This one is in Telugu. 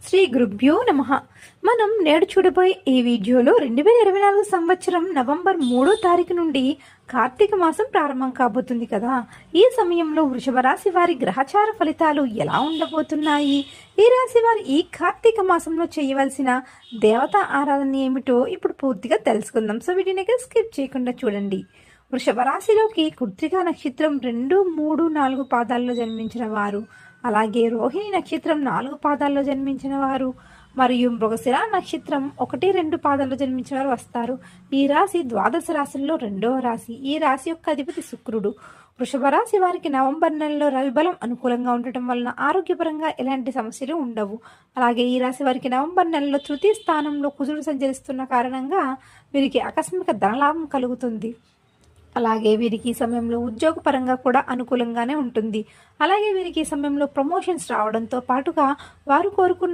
శ్రీ గురుభ్యో నమః. మనం నేడు చూడబోయే ఈ వీడియోలో 2024 సంవత్సరం నవంబర్ 3వ తారీఖు నుండి కార్తీక మాసం ప్రారంభం కాబోతుంది కదా. ఈ సమయంలో వృషభ రాశి వారి గ్రహచార ఫలితాలు ఎలా ఉండబోతున్నాయి, ఈ రాశి వారి ఈ కార్తీక మాసంలో చేయవలసిన దేవతా ఆరాధన ఏమిటో ఇప్పుడు పూర్తిగా తెలుసుకుందాం. సో వీటిని స్కిప్ చేయకుండా చూడండి. వృషభ రాశిలోకి కృత్తిక నక్షత్రం 2, 3, 4 పాదాల్లో జన్మించిన వారు, అలాగే రోహిణి నక్షత్రం 4 పాదాల్లో జన్మించిన వారు మరియు మృగశిర నక్షత్రం 1, 2 పాదాల్లో జన్మించిన వారు వస్తారు. ఈ రాశి ద్వాదశ రాశుల్లో 2వ రాశి. ఈ రాశి యొక్క అధిపతి శుక్రుడు. వృషభ రాశి వారికి నవంబర్ నెలలో రవిబలం అనుకూలంగా ఉండటం వలన ఆరోగ్యపరంగా ఎలాంటి సమస్యలు ఉండవు. అలాగే ఈ రాశి వారికి నవంబర్ నెలలో తృతీయ స్థానంలో కుజుడు సంచరిస్తున్న కారణంగా వీరికి ఆకస్మిక ధనలాభం కలుగుతుంది. అలాగే వీరికి ఈ సమయంలో ఉద్యోగపరంగా కూడా అనుకూలంగానే ఉంటుంది. అలాగే వీరికి ఈ సమయంలో ప్రమోషన్స్ రావడంతో పాటుగా వారు కోరుకున్న